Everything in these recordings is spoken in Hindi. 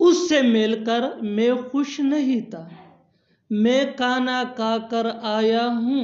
उससे मिलकर मैं खुश नहीं था। मैं खाना खाकर आया हूँ,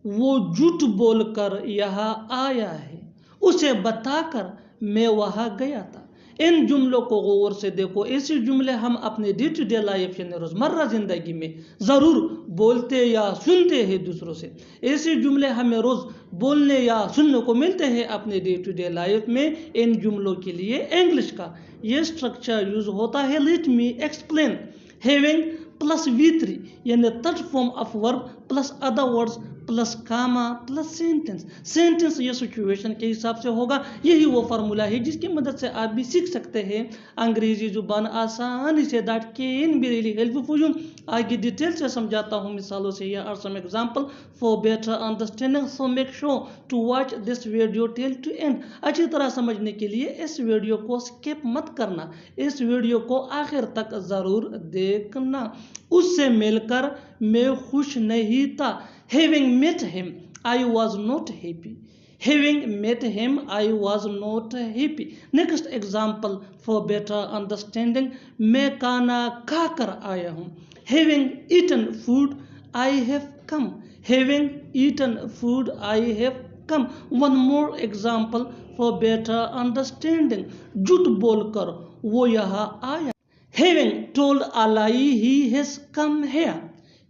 वो झूठ बोलकर यहाँ आया है। उसे बताकर मैं वहाँ गया था। इन जुमलों को गौर से देखो। ऐसे जुमले हम अपने डे टू डे लाइफ यानी रोज़मर्रा ज़िंदगी में ज़रूर बोलते या सुनते हैं दूसरों से। ऐसे जुमले हमें रोज़ बोलने या सुनने को मिलते हैं अपने डे टू डे लाइफ में। इन जुमलों के लिए इंग्लिश का ये स्ट्रक्चर यूज होता है। Let me explain. Having plus V3 यानी third form of verb plus other words plus comma plus sentence. Sentence ये सिचुएशन के हिसाब से होगा। यही वो फार्मूला है जिसकी मदद से आप भी सीख सकते हैं अंग्रेजी जुबान आसानी से। That can be really helpful for you. आगे डिटेल से समझाता हूँ मिसालों से। Here are some example for better understanding, so make sure to watch this video till to end. अच्छी तरह समझने के लिए इस वीडियो को स्किप मत करना, इस वीडियो को आखिर तक जरूर देखना। उससे मिलकर मैं खुश नहीं था। Having met him, I was not happy. Having met him, I was not happy. Next example for better understanding. मैं खाना खाकर आया हूँ। Having eaten food, I have come. Having eaten food, I have come. One more example for better understanding. झूठ बोलकर वो यहाँ आया। Having told a lie, he has come here.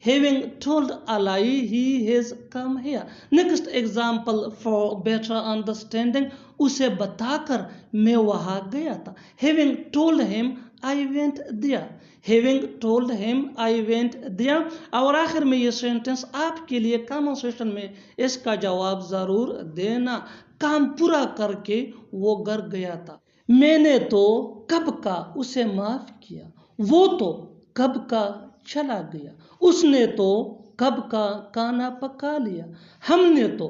Having told a lie, he has come here. Next example for better understanding. उसे बताकर मैं वहाँ गया था। Having told him, I went there. Having told him, I went there. और आखिर में ये सेंटेंस आपके लिए कमेंट सेक्शन में इसका जवाब जरूर देना। काम पूरा करके वो घर गया था। मैंने तो कब का उसे माफ किया। वो तो कब का चला गया। उसने तो कब का खाना पका लिया। हमने तो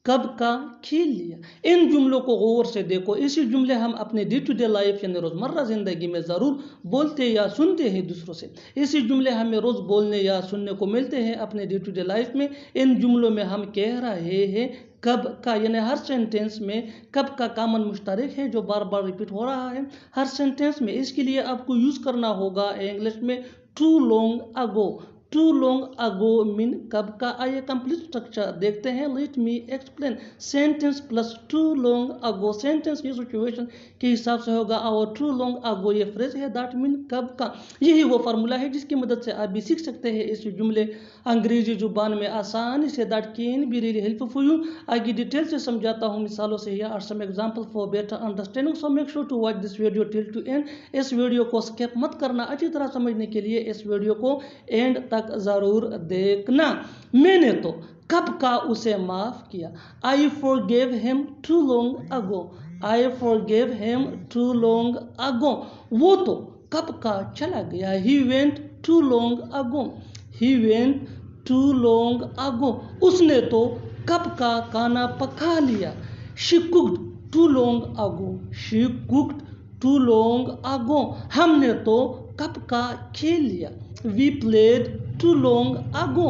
कब का खेल लिया। इन जुमलों को गौर से देखो। इसी जुमले हम अपने डे टू डे लाइफ यानी रोज़मर्रा ज़िंदगी में ज़रूर बोलते या सुनते हैं दूसरों से। इसी जुमले हमें रोज़ बोलने या सुनने को मिलते हैं अपने डे टू डे लाइफ में। इन जुमलों में हम कह रहे हैं कब का, यानी हर सेंटेंस में कब का कॉमन मुश्तरक है जो बार बार रिपीट हो रहा है हर सेंटेंस में। इसके लिए आपको यूज़ करना होगा इंग्लिश में too long ago. Too long ago mean कब का। आइए कंप्लीट स्ट्रक्चर देखते हैं। Let me explain. Sentence plus too long ago. Sentence ये सिचुएशन के हिसाब से होगा और टू लॉन्ग अगो ये फ्रेज है दैट मीन कब का। यही वो फार्मूला है जिसकी मदद से आप भी सीख सकते हैं इस जुमले अंग्रेजी जुबान में आसानी से। That can be really helpful for you. आगे डिटेल से समझाता हूँ मिसालों से। Here are some example for better understanding, so make sure to watch this video till to end. इस वीडियो को स्किप मत करना। अच्छी तरह समझने के लिए इस वीडियो को एंड तक जरूर देखना। मैंने तो कब का उसे माफ किया। I forgave him too long ago. I forgave him too long ago. वो तो कब का चला गया। He went too long ago. He went too long ago. उसने तो कब का खाना पका लिया। She cooked too long ago. She cooked too long ago. हमने तो कब का खेल लिया। We played too long ago.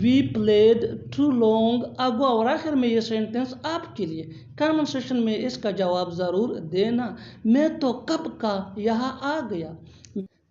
We played too long ago. और आखिर में ये सेंटेंस आपके लिए कमेंट सेक्शन में इसका जवाब जरूर देना। मैं तो कब का यहाँ आ गया।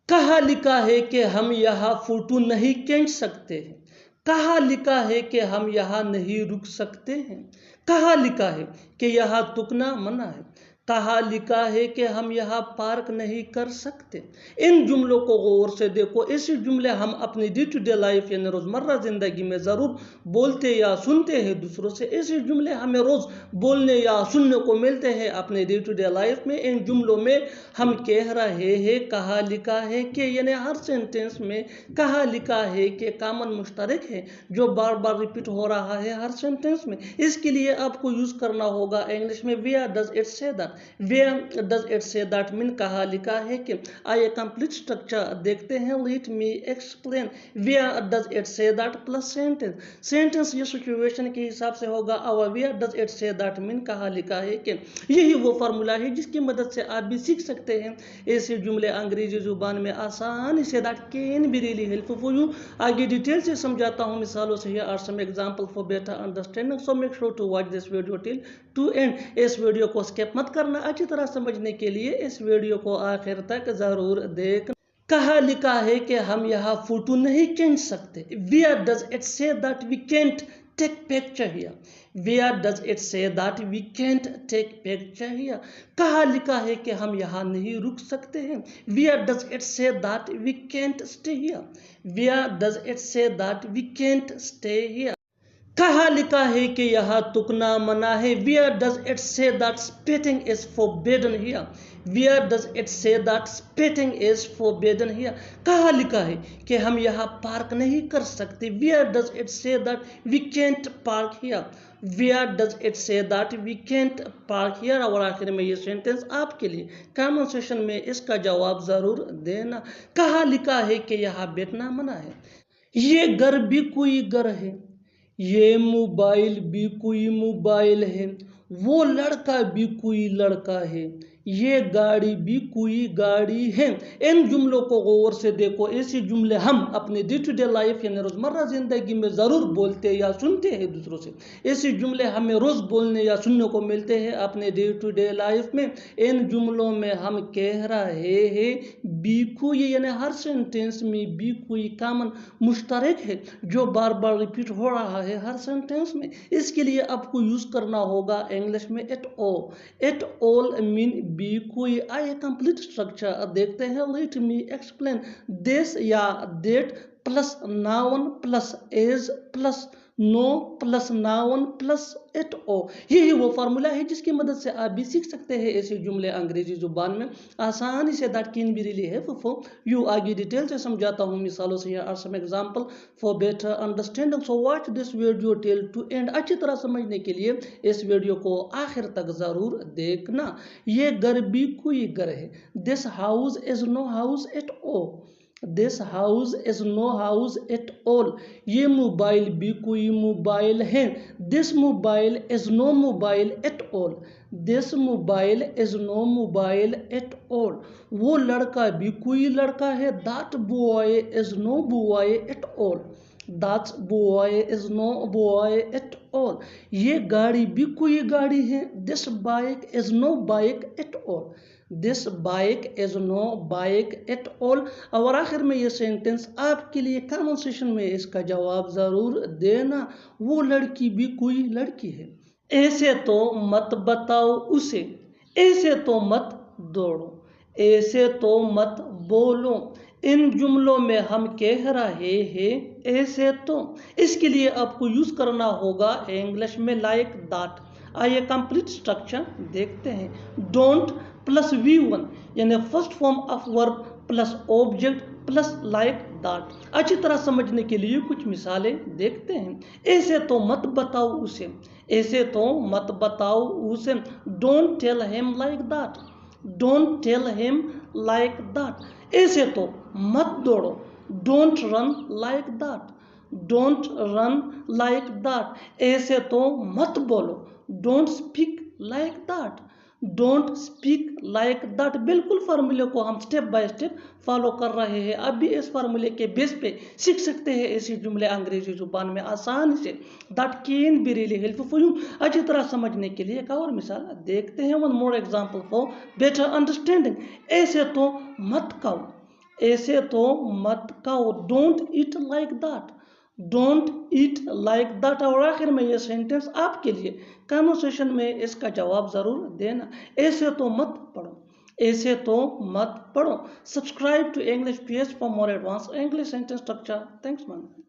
कहाँ लिखा है कि हम यहाँ फोटो नहीं खींच सकते हैं। कहाँ लिखा है कि हम यहाँ नहीं रुक सकते हैं। कहाँ लिखा है कि यहाँ तुकना मना है। कहाँ लिखा है कि हम यहाँ पार्क नहीं कर सकते। इन जुमलों को गौर से देखो। ऐसे जुमले हम अपनी डे टू डे लाइफ यानी रोज़मर्रा ज़िंदगी में ज़रूर बोलते या सुनते हैं दूसरों से। ऐसे जुमले हमें रोज़ बोलने या सुनने को मिलते हैं अपने डे टू डे लाइफ में। इन जुमलों में हम कह रहे हैं कहाँ लिखा है कि, यानी हर सेंटेंस में कहाँ लिखा है कि कॉमन मुश्तरक है जो बार बार रिपीट हो रहा है हर सेंटेंस में। इसके लिए आपको यूज़ करना होगा इंग्लिश में where does it say that. Where does it say that mean कहाँ लिखा है कि। आइए कंप्लीट स्ट्रक्चर देखते हैं। Let me explain. Where does it say that plus sentence. Sentence ये सिचुएशन के हिसाब से होगा और where does it say that mean कहाँ लिखा है कि। यही वो फार्मूला है जिसकी मदद से आप भी सीख सकते हैं ऐसे जुमले अंग्रेजी जुबान में आसानी से। That can be really helpful for you. आगे डिटेल से समझाता हूँ मिसालों से। Here are some example for better understanding, so make sure to watch this video till to end. इस वीडियो को स्किप मत कर करना अच्छी तरह समझने के लिए इस वीडियो को आखिर तक ज़रूर देखना। कहा लिखा है कि हम यहाँ फोटो नहीं खींच सकते। Where does it say that we can't take picture here? Where does it say that we can't take picture here? कहा लिखा है कि हम यहाँ नहीं रुक सकते हैं। Where does it say that we can't stay here? Where does it say that we can't stay here? कहा लिखा है कि यहाँ तुकना मना है। Where does it say that spitting is forbidden here? Where does it say that spitting is forbidden here? कहा लिखा है कि हम यहाँ पार्क नहीं कर सकते। Where does it say that we can't park here? Where does it say that we can't park here? और आखिर में ये सेंटेंस आपके लिए कमेंट सेक्शन में इसका जवाब ज़रूर देना। कहा लिखा है कि यहाँ बैठना मना है। ये घर भी कोई घर है, ये मोबाइल भी कोई मोबाइल है, वो लड़का भी कोई लड़का है, ये गाड़ी भी कोई गाड़ी है। इन जुमलों को गौर से देखो। ऐसे जुमले हम अपने डे टू डे लाइफ यानी रोज़मर्रा ज़िंदगी में ज़रूर बोलते या सुनते हैं दूसरों से। ऐसे जुमले हमें रोज़ बोलने या सुनने को मिलते हैं अपने डे टू डे लाइफ में। इन जुमलों में हम कह रहे हैं बी कोई, यानी हर सेंटेंस में बी कोई कॉमन मुश्तरक है जो बार बार रिपीट हो रहा है हर सेंटेंस में। इसके लिए आपको यूज़ करना होगा इंग्लिश में at all. At all mean be कोई। आइए कंप्लीट स्ट्रक्चर देखते हैं। Let me explain. दिस या that plus noun plus as plus no plus noun plus at all, यही वो फार्मूला है जिसकी मदद से आप भी सीख सकते हैं ऐसे जुमले अंग्रेजी जुबान में आसानी से। That can be really helpful for you. आगे डिटेल से समझाता हूँ मिसालों से। Are some example for better understanding, so watch this video till to end. अच्छी तरह समझने के लिए इस वीडियो को आखिर तक ज़रूर देखना। ये घर भी कोई घर है। This house is no house at all. This house is no house at all. ये मोबाइल भी कोई मोबाइल है। This mobile is no mobile at all. This mobile is no mobile at all. वो लड़का भी कोई लड़का है। That boy is no boy at all. That boy is no boy at all. ये गाड़ी भी कोई गाड़ी है। This bike is no bike at all. This bike is no bike at all. और आखिर में ये सेंटेंस आपके लिए कमेंट सेक्शन में इसका जवाब ज़रूर देना। वो लड़की भी कोई लड़की है। ऐसे तो मत बताओ उसे, ऐसे तो मत दौड़ो, ऐसे तो मत बोलो। इन जुमलों में हम कह रहे हैं ऐसे तो। इसके लिए आपको यूज़ करना होगा इंग्लिश में लाइक दैट। आइए कंप्लीट स्ट्रक्चर देखते हैं। डोंट प्लस V1 यानी first form of verb plus object plus like that. अच्छी तरह समझने के लिए कुछ मिसालें देखते हैं। ऐसे तो मत बताओ उसे, ऐसे तो मत बताओ उसे। Don't tell him like that. Don't tell him like that. ऐसे तो मत दौड़ो। Don't run like that. Don't run like that. ऐसे तो मत बोलो। Don't speak like that. Don't speak like that. बिल्कुल फार्मूले को हम स्टेप बाय स्टेप फॉलो कर रहे हैं। अब भी इस फार्मूले के बेस पे सीख सकते हैं ऐसे जुमले अंग्रेजी जुबान में आसानी से। That can be really helpful for you. अच्छी तरह समझने के लिए एक और मिसाल देखते हैं। One more example for better understanding. ऐसे तो मत खाओ, ऐसे तो मत खाओ। Don't eat like that. Don't eat like that. और आखिर में ये सेंटेंस आपके लिए कमेंट सेक्शन में इसका जवाब ज़रूर देना। ऐसे तो मत पढ़ो, ऐसे तो मत पढ़ो। Subscribe to English PS for more advance English sentence structure. Thanks man.